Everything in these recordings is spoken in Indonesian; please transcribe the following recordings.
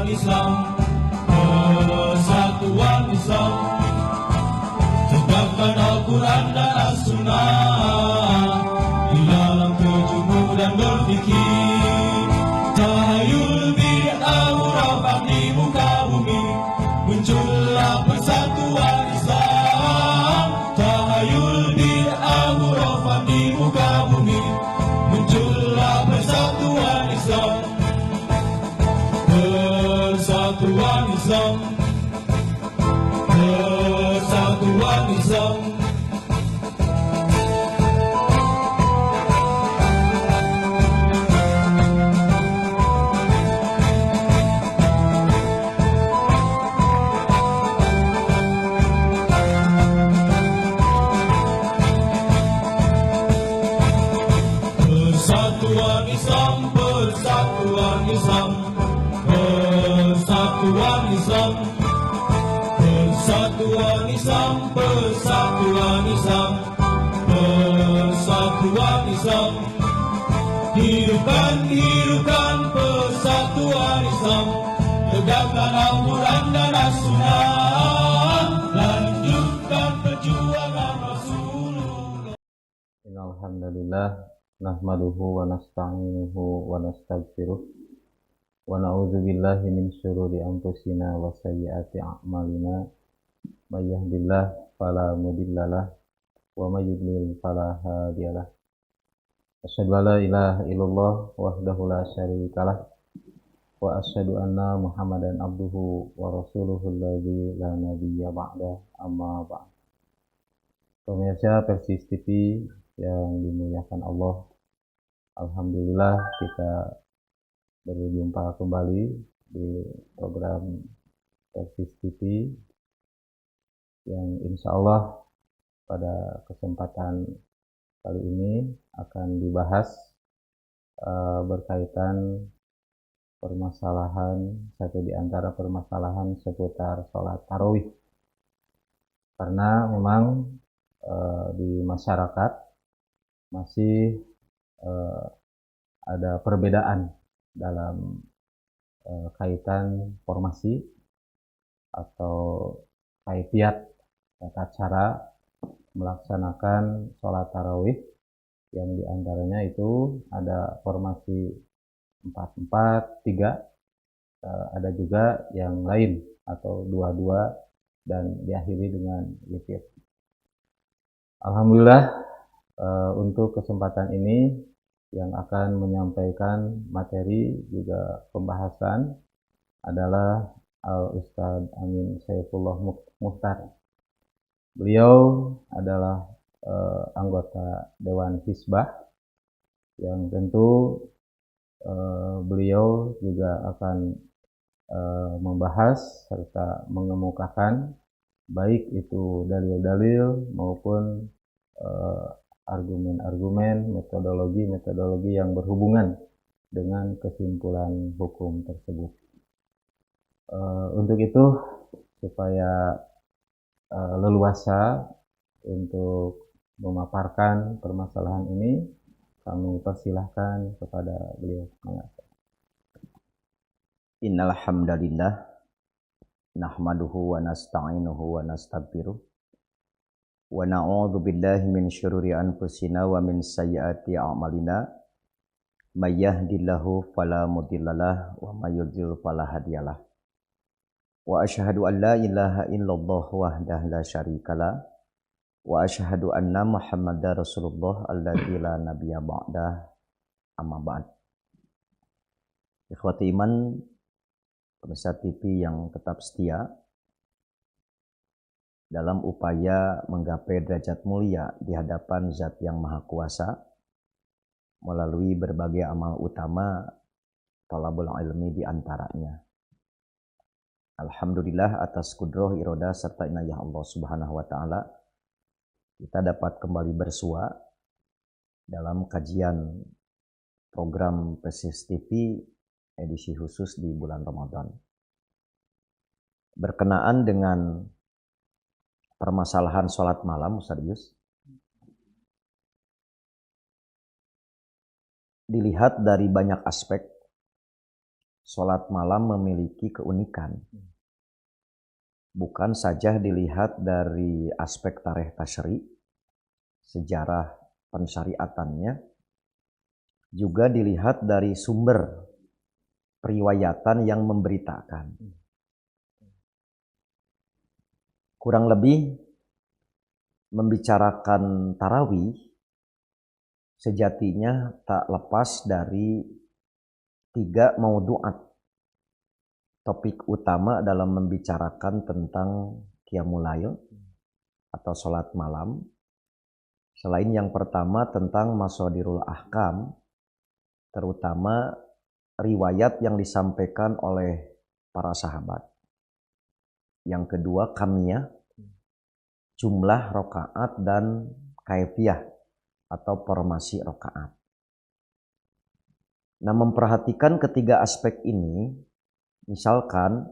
Islam, persatuan Islam. Tegakkan Al-Quran dan As-Sunnah di dalam tujuhmu dan berfikir. Tahayul bid'ah murabak di muka bumi, muncullah persatuan Islam. Tahayul bid'ah murabak di muka bumi, muncullah persatuan Islam. Persatuan Islam, persatuan Islam. Persatuan Islam, persatuan Islam, persatuan Islam, persatuan Islam, persatuan Islam, persatuan Islam. Hidupkan, hidupkan persatuan Islam. Tegakkan Al-Quran dan As-Sunnah. Lanjutkan perjuangan Rasulullah. Alhamdulillah, nahmaduhu wa nasta'inuhu wa nastaghfiruh wa na'udzu billahi min syururi anfusina wa sayyiati a'malina. May yahdihillahu fala mudhillalah wa may yudlil fala hadiyalah. Asyhadu an la ilaha illallah wahdahu la syarikalah wa asyhadu anna Muhammadan abduhu wa rasuluhu alladzi la nabiyya ba'da, amma ba'd. Pemirsa Persis TV yang dimuliakan Allah, alhamdulillah kita berjumpa kembali di program Persis TV yang insya Allah pada kesempatan kali ini akan dibahas berkaitan permasalahan, satu di antara permasalahan seputar sholat tarawih. Karena memang di masyarakat masih ada perbedaan dalam kaitan formasi atau kaifiat tata cara melaksanakan sholat tarawih, yang diantaranya itu ada formasi 4-4-3, ada juga yang lain atau 2-2 dan diakhiri dengan witir. Alhamdulillah, untuk kesempatan ini yang akan menyampaikan materi juga pembahasan adalah Al-Ustadz Amin Saifullah Muhtar. Beliau adalah anggota Dewan Hizbah yang tentu beliau juga akan membahas serta mengemukakan baik itu dalil-dalil maupun argumen-argumen, metodologi yang berhubungan dengan kesimpulan hukum tersebut. Untuk itu, supaya leluasa untuk memaparkan permasalahan ini, kami persilahkan kepada beliau. Innal hamdalillah nahmaduhu wa nasta'inuhu wa nastaghfiruh wa na'udzu billahi min syururi anfusina wa min sayyiati a'malina. May yahdihillahu fala mudhillalah wa may yudhlil fala hadiyalah. Wa asyhadu an la ilaha illallah wahdahu la syarikalah wa asyhadu anna Muhammadar Rasulullah alladzi la nabiyya ba'dah, amma ba'd. Ikhwati iman, pemirsa TV yang tetap setia, dalam upaya menggapai derajat mulia di hadapan Zat yang Maha Kuasa melalui berbagai amal utama, thalabul ilmi di antaranya. Alhamdulillah atas kudroh, irodah, serta inayah Allah Subhanahu wa Ta'ala, kita dapat kembali bersua dalam kajian program Persis TV edisi khusus di bulan Ramadan. Berkenaan dengan permasalahan sholat malam, Ustaz Yus, dilihat dari banyak aspek, sholat malam memiliki keunikan. Bukan saja dilihat dari aspek tarikh tasyri, sejarah pensyariatannya, juga dilihat dari sumber periwayatan yang memberitakan. Kurang lebih membicarakan tarawih sejatinya tak lepas dari 3 maudhu'at. Topik utama dalam membicarakan tentang qiyamul lail atau sholat malam. Selain yang pertama tentang masadirul ahkam, terutama riwayat yang disampaikan oleh para sahabat. Yang kedua kamiyah, jumlah rakaat dan kaifiyah atau formasi rakaat. Nah, memperhatikan ketiga aspek ini, misalkan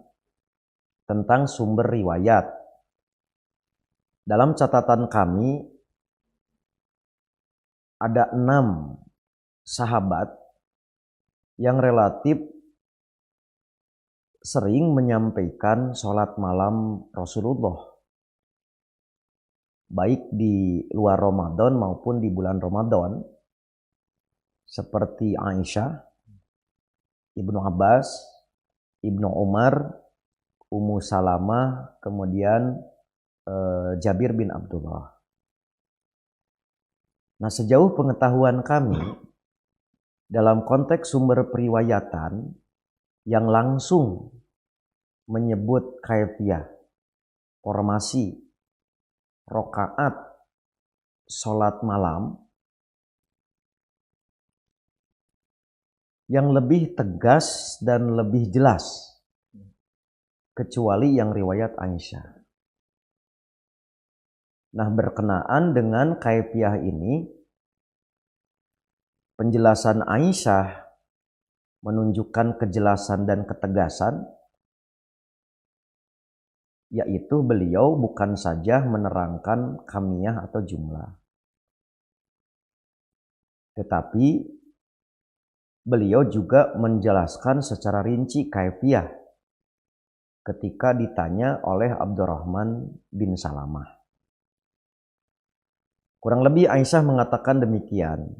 tentang sumber riwayat. Dalam catatan kami ada 6 sahabat yang relatif sering menyampaikan sholat malam Rasulullah, baik di luar Ramadan maupun di bulan Ramadan, seperti Aisyah, Ibnu Abbas, Ibnu Umar, Ummu Salamah, kemudian Jabir bin Abdullah. Nah, sejauh pengetahuan kami, dalam konteks sumber periwayatan yang langsung menyebut kaifiyah, formasi, rokaat, sholat malam, yang lebih tegas dan lebih jelas, kecuali yang riwayat Aisyah. Nah, berkenaan dengan kaifiyah ini, penjelasan Aisyah menunjukkan kejelasan dan ketegasan, yaitu beliau bukan saja menerangkan kamiyah atau jumlah, tetapi beliau juga menjelaskan secara rinci kaifiyah ketika ditanya oleh Abdurrahman bin Salamah. Kurang lebih Aisyah mengatakan demikian.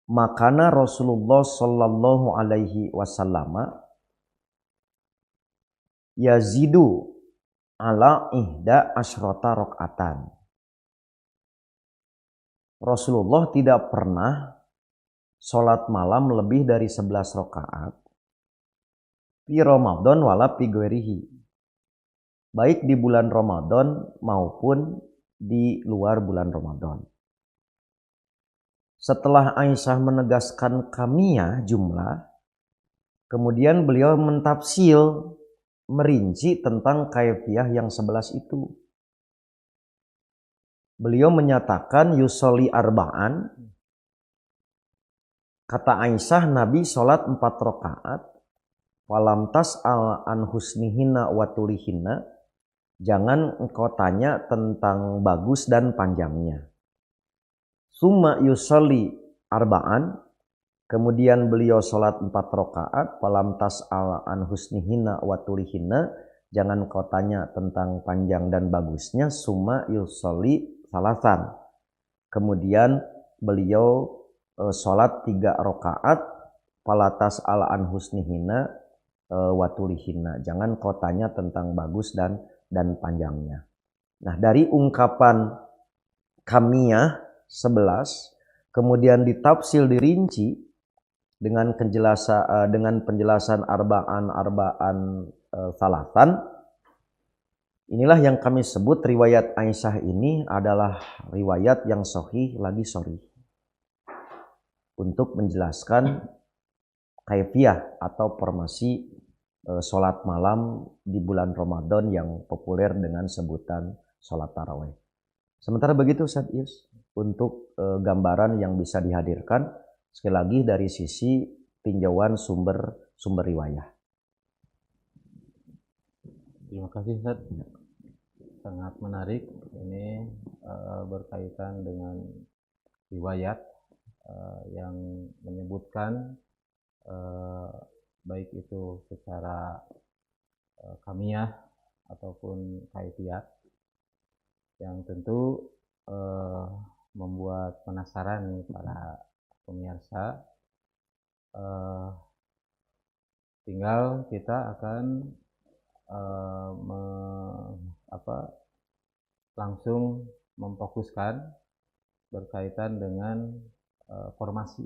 Makana Rasulullah sallallahu alaihi wasallam yazidu ala ihda asyrota rakaatan. Rasulullah tidak pernah sholat malam lebih dari 11 rakaat di Ramadan wala fi ghairihi, baik di bulan Ramadan maupun di luar bulan Ramadan. Setelah Aisyah menegaskan kamiyah jumlah, kemudian beliau mentafsil, merinci tentang kaifiyah yang 11 itu. Beliau menyatakan yusolli arba'an. Kata Aisyah, Nabi sholat 4 rakaat. Walam tas'al an husnihinna wa tulihinna. Jangan engkau tanya tentang bagus dan panjangnya. Summa yusolli arba'an. Kemudian beliau sholat 4 rakaat. Walam tas'al an husnihinna wa tulihinna. Jangan engkau tanya tentang panjang dan bagusnya. Summa yusolli salasan. Kemudian beliau sholat 3 rakaat. Falatas ala an husnihina watulihina. Jangan kau tanya tentang bagus dan panjangnya. Nah, dari ungkapan kamiyah 11 kemudian ditafsil dirinci dengan penjelasan arba'an salatan. Inilah yang kami sebut riwayat Aisyah ini adalah riwayat yang sahih lagi sahih untuk menjelaskan kaifiyah atau formasi sholat malam di bulan Ramadan yang populer dengan sebutan sholat tarawih. Sementara begitu Ustaz Yus, untuk gambaran yang bisa dihadirkan sekali lagi dari sisi tinjauan sumber riwayat. Terima kasih Ustaz. Sangat menarik. Ini berkaitan dengan riwayat yang menyebutkan baik itu secara kamiyah ataupun kaifiyat, yang tentu membuat penasaran nih para pemirsa. Tinggal kita akan langsung memfokuskan berkaitan dengan formasi,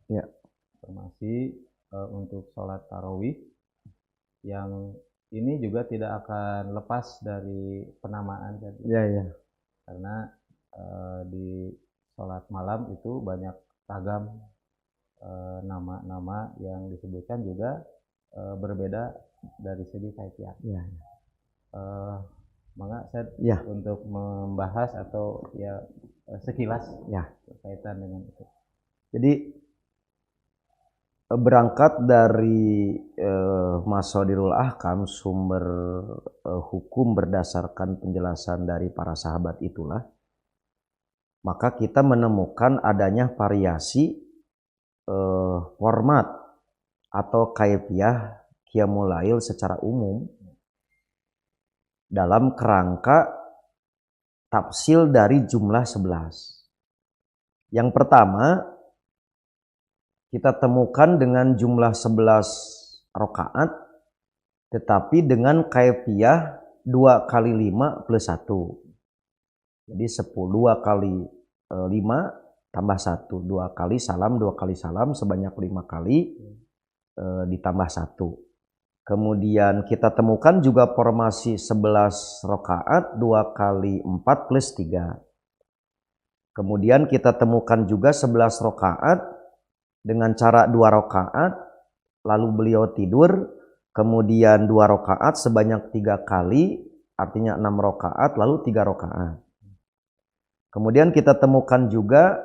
Ya. formasi untuk sholat tarawih, yang ini juga tidak akan lepas dari penamaan tadi. Ya, ya. Karena di sholat malam itu banyak ragam nama-nama yang disebutkan juga berbeda dari segi kaifiyat. Ya. Maka saya Ya. untuk membahas atau ya sekilas Ya. berkaitan dengan itu. Jadi berangkat dari Masadirul Ahkam, sumber hukum berdasarkan penjelasan dari para sahabat itulah, maka kita menemukan adanya variasi format atau kaifiyah qiyamul lail secara umum dalam kerangka tafsil dari jumlah 11. Yang pertama, kita temukan dengan jumlah 11 rakaat, tetapi dengan kaifiyah 2 kali 5 plus 1. Jadi 2 kali 5 tambah 1. 2 kali salam sebanyak 5 kali ditambah 1. Kemudian kita temukan juga formasi 11 rakaat 2 kali 4 plus 3. Kemudian kita temukan juga 11 rakaat dengan cara 2 rakaat, lalu beliau tidur, kemudian 2 rakaat sebanyak 3 kali, artinya 6 rakaat, lalu 3 rakaat. Kemudian kita temukan juga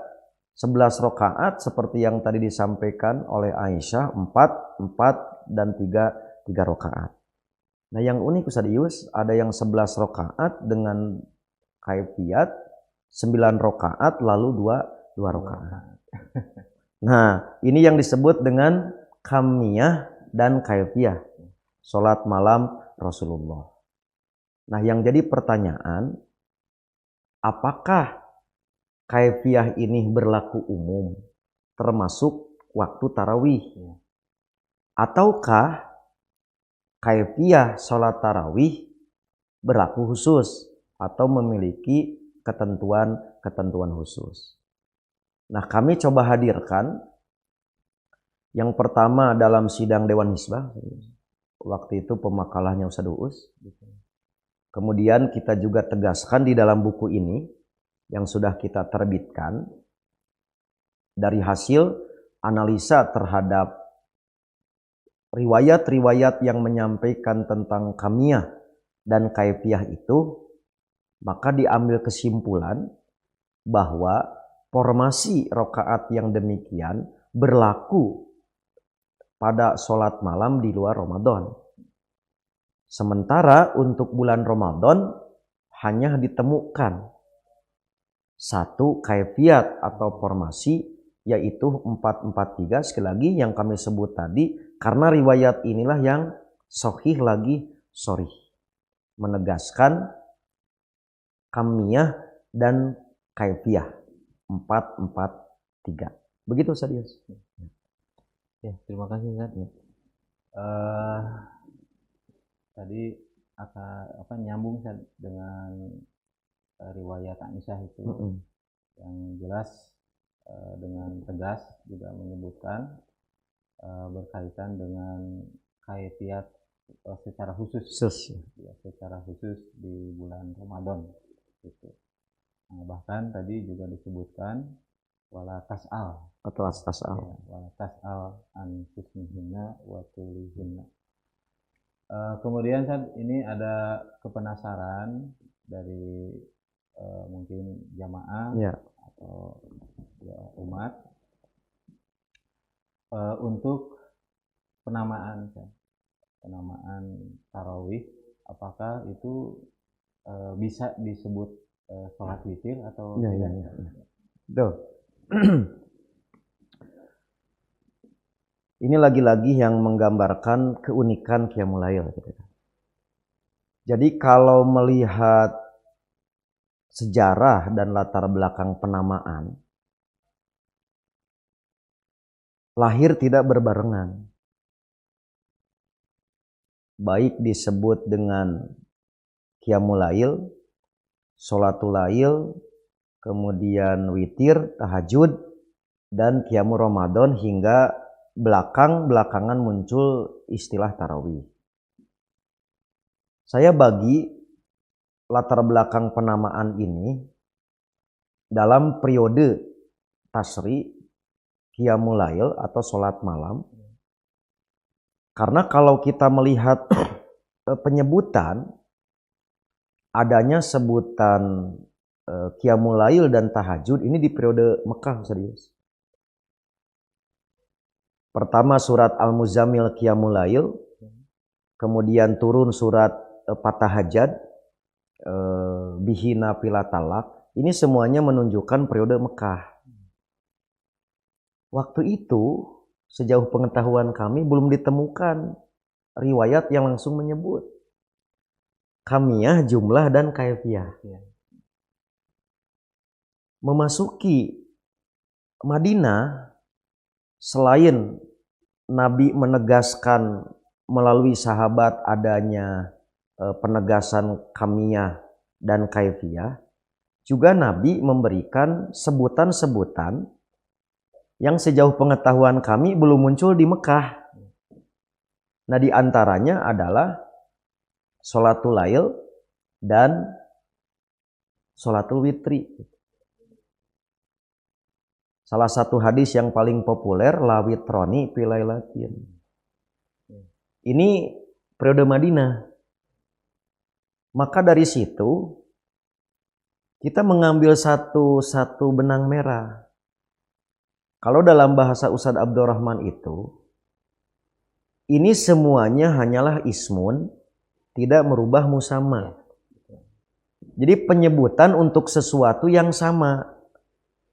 11 rakaat seperti yang tadi disampaikan oleh Aisyah, 4 dan 3 rakaat. Nah, yang unik Ustaz, ada yang 11 rakaat dengan kaifiyat 9 rakaat lalu 2 rakaat. Nah, ini yang disebut dengan kamiyah dan kaifiyah salat malam Rasulullah. Nah, yang jadi pertanyaan, apakah kaifiyah ini berlaku umum termasuk waktu tarawih? Ataukah kaifiyah salat tarawih berlaku khusus atau memiliki ketentuan khusus? Nah, kami coba hadirkan yang pertama dalam sidang Dewan Hizbah. Waktu itu pemakalahnya Ustaz Uus. Kemudian kita juga tegaskan di dalam buku ini yang sudah kita terbitkan dari hasil analisa terhadap riwayat-riwayat yang menyampaikan tentang kamiyah dan kaifiyah itu, maka diambil kesimpulan bahwa formasi rakaat yang demikian berlaku pada sholat malam di luar Ramadan. Sementara untuk bulan Ramadan hanya ditemukan satu kaifiyat atau formasi, yaitu 4-4-3. Sekali lagi yang kami sebut tadi, karena riwayat inilah yang sahih lagi sharih, menegaskan kamiyah dan kaifiyah 4-4-3. Begitu Ustaz. Ya, terima kasih Ustaz. Tadi nyambung Ustaz dengan riwayat Aisyah itu, yang jelas dengan tegas juga menyebutkan berkaitan dengan kaifiyat secara khusus. Ya, secara khusus di bulan Ramadan gitu. Nah, bahkan tadi juga disebutkan wala tas'al wala tas'al an husnihinna wa tulihinna. Kemudian Ustaz, ini ada kepenasaran dari mungkin jamaah atau ya, umat untuk penamaan tarawih, apakah itu bisa disebut sholat witir atau Tuh. Ini lagi-lagi yang menggambarkan keunikan Qiyamul Lail. Jadi kalau melihat sejarah dan latar belakang penamaan, lahir tidak berbarengan. Baik disebut dengan Qiyamul Lail, Sholatul Lail, kemudian witir, tahajud, dan Qiyamul Ramadan hingga belakangan muncul istilah tarawih. Saya bagi latar belakang penamaan ini dalam periode tasri, Qiyamul Lail atau sholat malam. Karena kalau kita melihat penyebutan, adanya sebutan Qiyamul Lail dan tahajud ini di periode Mekah, serius. Pertama surat Al-Muzammil Qiyamul Lail, kemudian turun surat Fatahajat, Bihi Nafilatalak. Ini semuanya menunjukkan periode Mekah. Waktu itu, sejauh pengetahuan kami belum ditemukan riwayat yang langsung menyebut kamiyah, jumlah, dan kaifiyah. Memasuki Madinah, selain Nabi menegaskan melalui sahabat adanya penegasan kamiyah dan kaifiyah, juga Nabi memberikan sebutan-sebutan yang sejauh pengetahuan kami belum muncul di Mekah. Nah, di antaranya adalah Sholatul Lail dan Sholatul Witri. Salah satu hadis yang paling populer, la witroni fi lailatin. Ini periode Madinah. Maka dari situ kita mengambil satu benang merah. Kalau dalam bahasa Ustadz Abdurrahman itu, ini semuanya hanyalah ismun, tidak merubah musamma. Jadi penyebutan untuk sesuatu yang sama.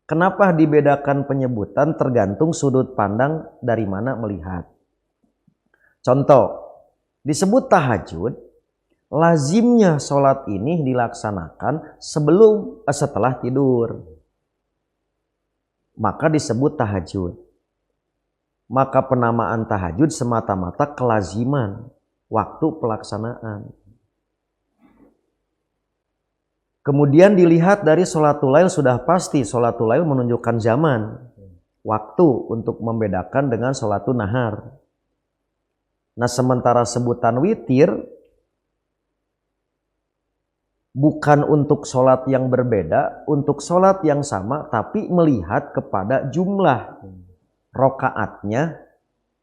Kenapa dibedakan penyebutan? Tergantung sudut pandang dari mana melihat. Contoh, disebut tahajud, lazimnya sholat ini dilaksanakan setelah tidur. Maka disebut tahajud. Maka penamaan tahajud semata-mata kelaziman waktu pelaksanaan. Kemudian dilihat dari Sholatul Lail, sudah pasti Sholatul Lail menunjukkan zaman, waktu untuk membedakan dengan Sholatul Nahar. Nah, sementara sebutan witir bukan untuk sholat yang berbeda, untuk sholat yang sama, tapi melihat kepada jumlah rokaatnya,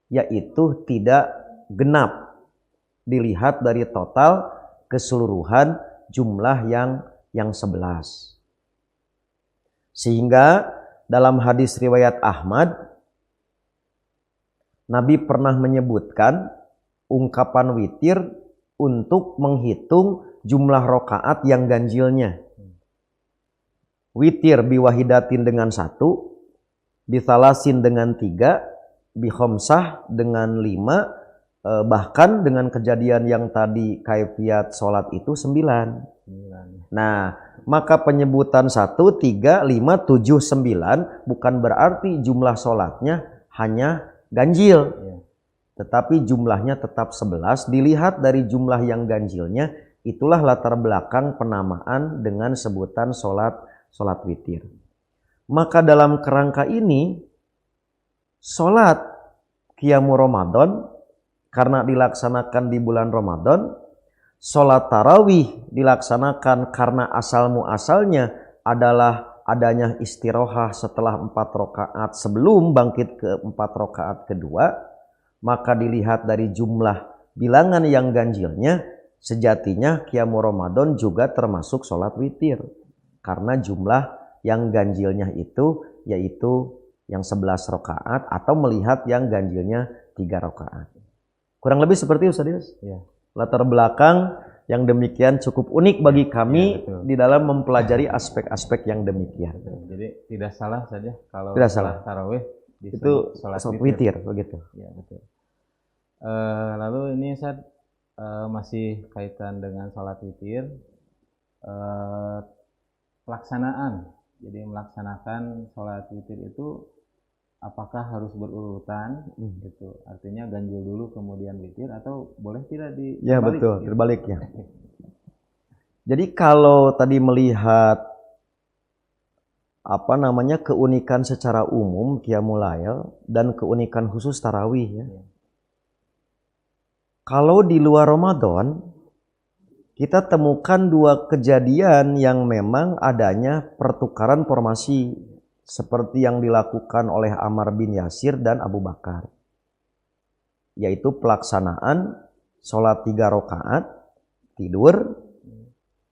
yaitu tidak genap. Dilihat dari total keseluruhan jumlah yang 11. Sehingga dalam hadis riwayat Ahmad, Nabi pernah menyebutkan ungkapan witir untuk menghitung jumlah rokaat yang ganjilnya. Witir biwahidatin dengan 1, bisalasin dengan 3, bihomsah dengan 5, bahkan dengan kejadian yang tadi kaifiyat sholat itu 9. Nah, maka penyebutan 1, 3, 5, 7, 9 bukan berarti jumlah sholatnya hanya ganjil. Tetapi jumlahnya tetap 11. Dilihat dari jumlah yang ganjilnya, itulah latar belakang penamaan dengan sebutan sholat witir. Maka dalam kerangka ini, sholat Qiyamul Ramadan karena dilaksanakan di bulan Ramadan, sholat tarawih dilaksanakan karena asal-muasalnya adalah adanya istirohah setelah 4 rakaat sebelum bangkit ke 4 rakaat kedua. Maka dilihat dari jumlah bilangan yang ganjilnya, sejatinya Qiyamul Ramadan juga termasuk sholat witir. Karena jumlah yang ganjilnya itu yaitu yang 11 rakaat atau melihat yang ganjilnya 3 rakaat. Kurang lebih seperti itu, Ustaz. Ya. Latar belakang yang demikian cukup unik bagi kami di dalam mempelajari aspek-aspek yang demikian. Jadi tidak salah saja kalau tidak salah tarawih disebut Itu sholat sholat witir. witir begitu. Ya, betul. Lalu ini Ustaz, masih kaitan dengan sholat witir, pelaksanaan. Jadi melaksanakan sholat witir itu apakah harus berurutan gitu? Artinya ganjil dulu kemudian witir, atau boleh tidak di Ya terbalik, betul, gitu? terbalik ya. Jadi kalau tadi melihat keunikan secara umum Qiyamul Lail dan keunikan khusus tarawih ya. Kalau di luar Ramadan kita temukan dua kejadian yang memang adanya pertukaran formasi seperti yang dilakukan oleh Ammar bin Yasir dan Abu Bakar, yaitu pelaksanaan sholat 3 rakaat, tidur,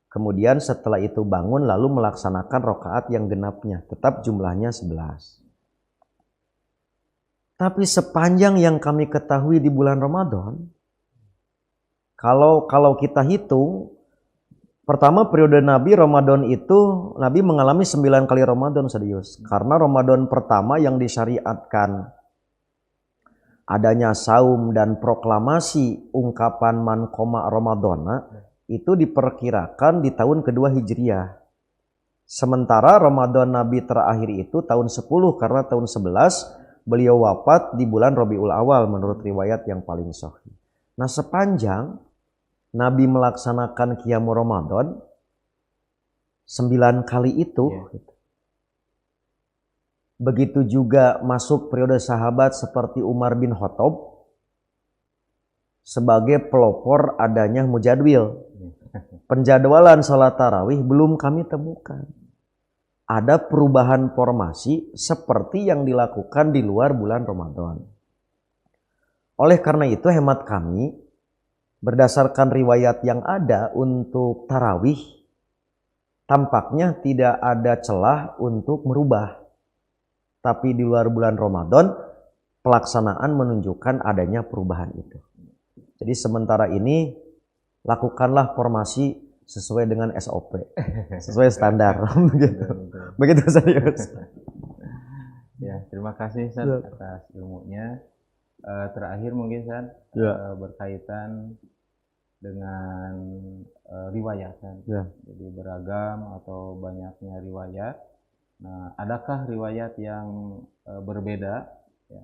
kemudian setelah itu bangun lalu melaksanakan rakaat yang genapnya, tetap jumlahnya 11. Tapi sepanjang yang kami ketahui di bulan Ramadan, kalau kita hitung, pertama periode Nabi Ramadan itu Nabi mengalami 9 kali Ramadan serius. Karena Ramadan pertama yang disyariatkan adanya saum dan proklamasi ungkapan man qoma Ramadana itu diperkirakan di tahun kedua Hijriah. Sementara Ramadan Nabi terakhir itu tahun 10 karena tahun 11 beliau wafat di bulan Rabiul Awal menurut riwayat yang paling sahih. Nah, sepanjang Nabi melaksanakan Qiyamul Ramadan 9 kali itu, begitu juga masuk periode sahabat seperti Umar bin Khattab sebagai pelopor adanya mujadwil. Penjadwalan sholat tarawih belum kami temukan ada perubahan formasi seperti yang dilakukan di luar bulan Ramadan. Oleh karena itu hemat kami, berdasarkan riwayat yang ada untuk tarawih, tampaknya tidak ada celah untuk merubah. Tapi di luar bulan Ramadan, pelaksanaan menunjukkan adanya perubahan itu. Jadi sementara ini, lakukanlah formasi sesuai dengan SOP, sesuai standar. Begitu serius. Ya, terima kasih Ustaz atas ilmunya. Terakhir mungkin Ustaz, berkaitan dengan riwayat. Jadi beragam atau banyaknya riwayat. Nah, adakah riwayat yang berbeda ya,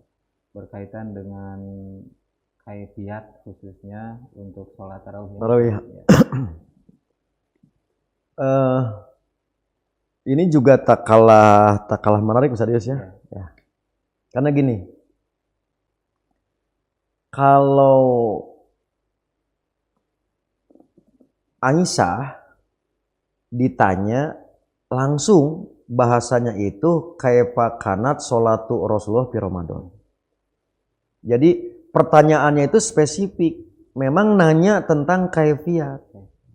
berkaitan dengan kaifiat khususnya untuk sholat tarawih? Ya. Ini juga tak kalah menarik Ustaz Yus ya. Karena gini, kalau Aisyah ditanya langsung bahasanya itu kaifa kanat sholatu Rasulullah fi Ramadan. Jadi pertanyaannya itu spesifik, memang nanya tentang kaifiat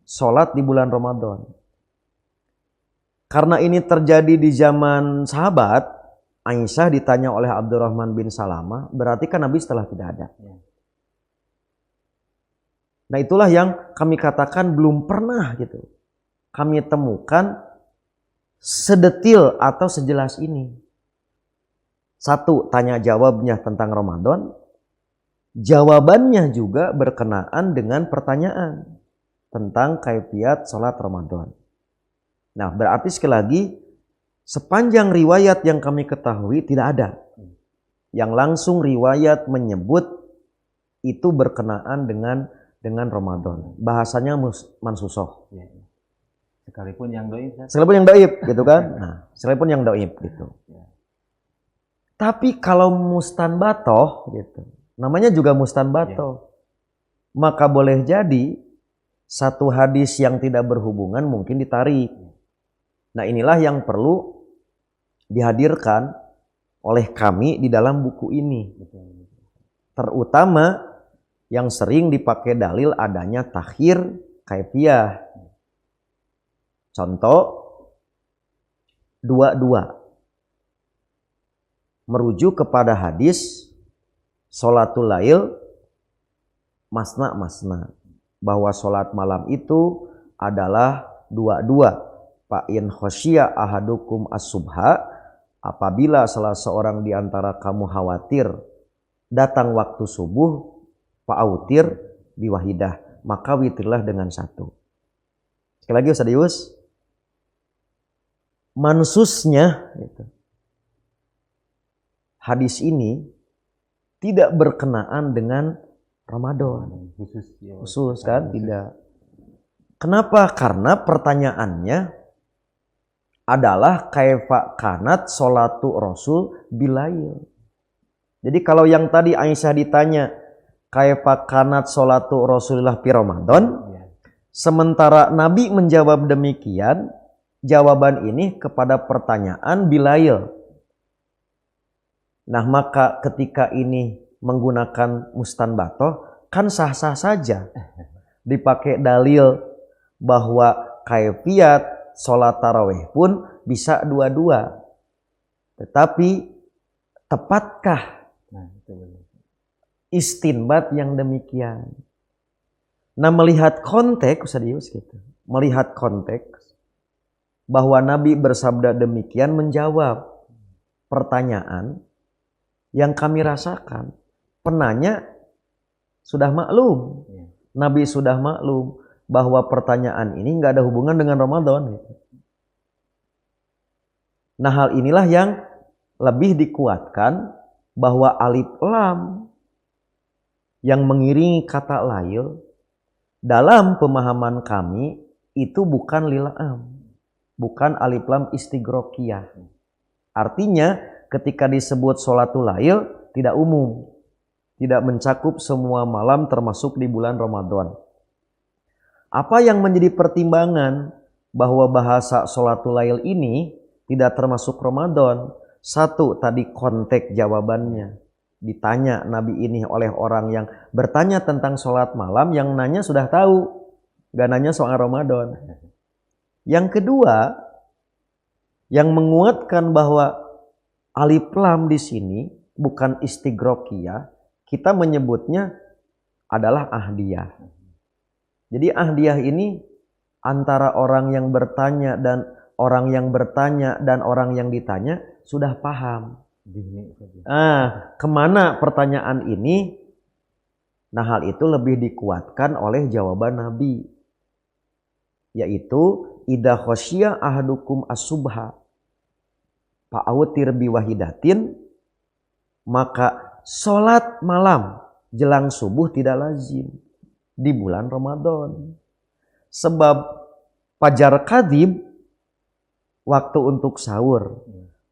sholat di bulan Ramadan. Karena ini terjadi di zaman sahabat, Aisyah ditanya oleh Abdurrahman bin Salamah, berarti kan Nabi setelah tidak ada. Nah itulah yang kami katakan belum pernah gitu kami temukan sedetil atau sejelas ini. Satu, tanya jawabnya tentang Ramadan, jawabannya juga berkenaan dengan pertanyaan tentang kaifiat sholat Ramadan. Nah berarti sekali lagi, sepanjang riwayat yang kami ketahui tidak ada yang langsung riwayat menyebut itu berkenaan dengan Ramadan. Bahasanya mansusoh. Sekalipun yang doib. Sekalipun yang doib gitu kan. Nah, sekalipun yang doib gitu. Tapi kalau mustanbatoh gitu, namanya juga mustanbatoh, maka boleh jadi satu hadis yang tidak berhubungan mungkin ditarik. Nah inilah yang perlu dihadirkan oleh kami di dalam buku ini. Terutama yang sering dipakai dalil adanya takhir kaifiyah. Contoh 22 merujuk kepada hadis sholatul lail masna bahwa sholat malam itu adalah 22. Fa in khosyiya ahadukum as-subha apabila salah seorang di antara kamu khawatir datang waktu subuh, fa'autir biwahidah, maka witirlah dengan satu. Sekali lagi Ustaz Yus, mansusnya gitu, hadis ini tidak berkenaan dengan Ramadan khusus kan, tidak. Kenapa? Karena pertanyaannya adalah kaifa kanat sholatu Rasul bilail. Jadi kalau yang tadi Aisyah ditanya kaifa kanat sholatu Rasulullah fi Ramadan, sementara Nabi menjawab demikian, jawaban ini kepada pertanyaan bilail. Nah, maka ketika ini menggunakan mustanbatoh kan sah-sah saja dipakai dalil bahwa kaifiat sholat tarawih pun bisa dua-dua. Tetapi tepatkah istinbat yang demikian? Nah, melihat konteks serius gitu, melihat konteks bahwa Nabi bersabda demikian menjawab pertanyaan yang kami rasakan. Penanya sudah maklum, Nabi sudah maklum bahwa pertanyaan ini nggak ada hubungan dengan Ramadan. Nah, hal inilah yang lebih dikuatkan bahwa alif lam yang mengiringi kata lail dalam pemahaman kami itu bukan lil am, bukan alif lam istighraqiyah. Artinya ketika disebut sholatul lail tidak umum, tidak mencakup semua malam termasuk di bulan Ramadan. Apa yang menjadi pertimbangan bahwa bahasa sholatul lail ini tidak termasuk Ramadan? Satu, tadi konteks jawabannya. Ditanya Nabi ini oleh orang yang bertanya tentang sholat malam, yang nanya sudah tahu, gak nanya soal Ramadan. Yang kedua, yang menguatkan bahwa alif lam di sini bukan istighraqiyah, kita menyebutnya adalah ahdiyah. Jadi ahdiyah ini antara orang yang bertanya dan orang yang bertanya dan orang yang ditanya sudah paham. Kemana pertanyaan ini? Nah, hal itu lebih dikuatkan oleh jawaban Nabi, yaitu idza khasyiya ahadukum as-subha fa'autir biwahidatin, maka sholat malam jelang subuh tidak lazim di bulan Ramadan. Sebab fajar kadhib waktu untuk sahur,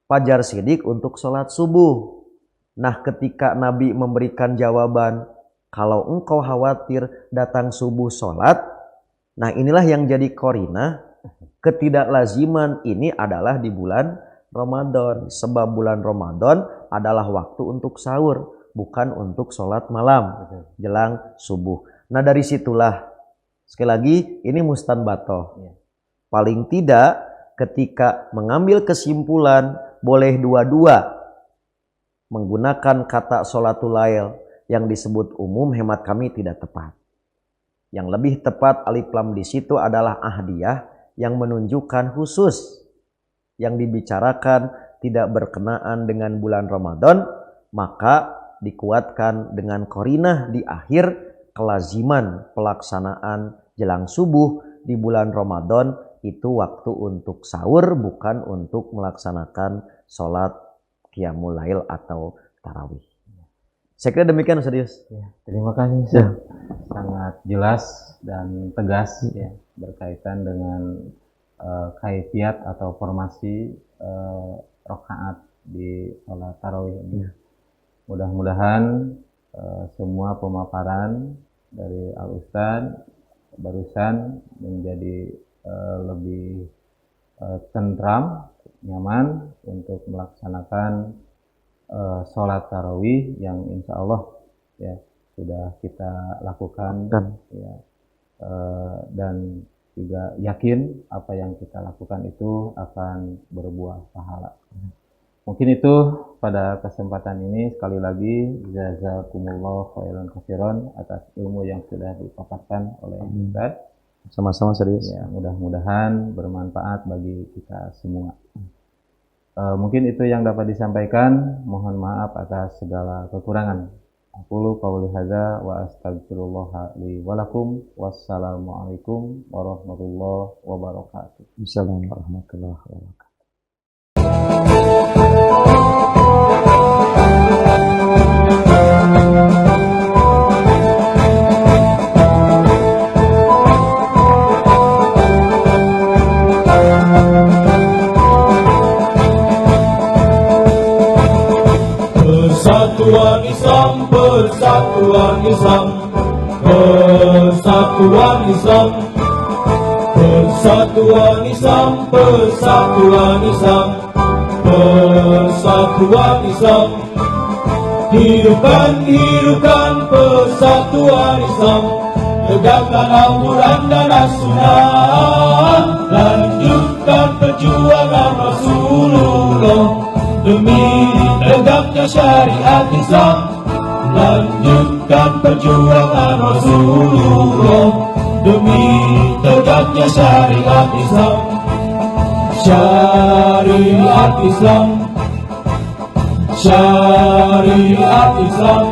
fajar shidik untuk sholat subuh. Nah, ketika Nabi memberikan jawaban, kalau engkau khawatir datang subuh sholat, nah inilah yang jadi qarinah ketidaklaziman ini adalah di bulan Ramadan. Sebab bulan Ramadan adalah waktu untuk sahur, bukan untuk sholat malam jelang subuh. Nah, dari situlah sekali lagi ini mustanbatoh. Paling tidak ketika mengambil kesimpulan boleh dua-dua menggunakan kata sholatul lail yang disebut umum, hemat kami tidak tepat. Yang lebih tepat alif lam di situ adalah ahdiyah yang menunjukkan khusus, yang dibicarakan tidak berkenaan dengan bulan Ramadan, maka dikuatkan dengan qarinah di akhir kelaziman pelaksanaan jelang subuh di bulan Ramadan itu waktu untuk sahur, bukan untuk melaksanakan sholat qiyamul lail atau tarawih. Saya kira demikian Ustaz. Ya, terima kasih Ustaz. Sangat jelas dan tegas ya berkaitan dengan kaifiat atau formasi rakaat di sholat tarawih ini. Mudah-mudahan semua pemaparan dari Al-Ustaz barusan menjadi lebih tentram, nyaman untuk melaksanakan sholat tarawih yang insya Allah ya sudah kita lakukan ya, dan juga yakin apa yang kita lakukan itu akan berbuah pahala. Mungkin itu pada kesempatan ini, sekali lagi jazakumullah khairan katsiran atas ilmu yang sudah dipaparkan oleh Ustaz. Sama-sama serius. Ya, mudah-mudahan bermanfaat bagi kita semua. Mungkin itu yang dapat disampaikan. Mohon maaf atas segala kekurangan. Aqulu qouli hadza wa astaghfirullah li wa lakum. Wassalamualaikum warahmatullahi wabarakatuh. Assalamualaikum warahmatullahi wabarakatuh. Persatuan Islam, persatuan Islam, persatuan Islam, persatuan Islam, persatuan Islam, persatuan Islam. Hidupkan, hidupkan persatuan Islam, tegakkan Al-Quran dan As-Sunnah, lanjutkan perjuangan Rasulullah demi tegaknya syariat Islam, lanjutkan perjuangan Rasulullah demi tegaknya syariat Islam. Syariat Islam, syariat Islam.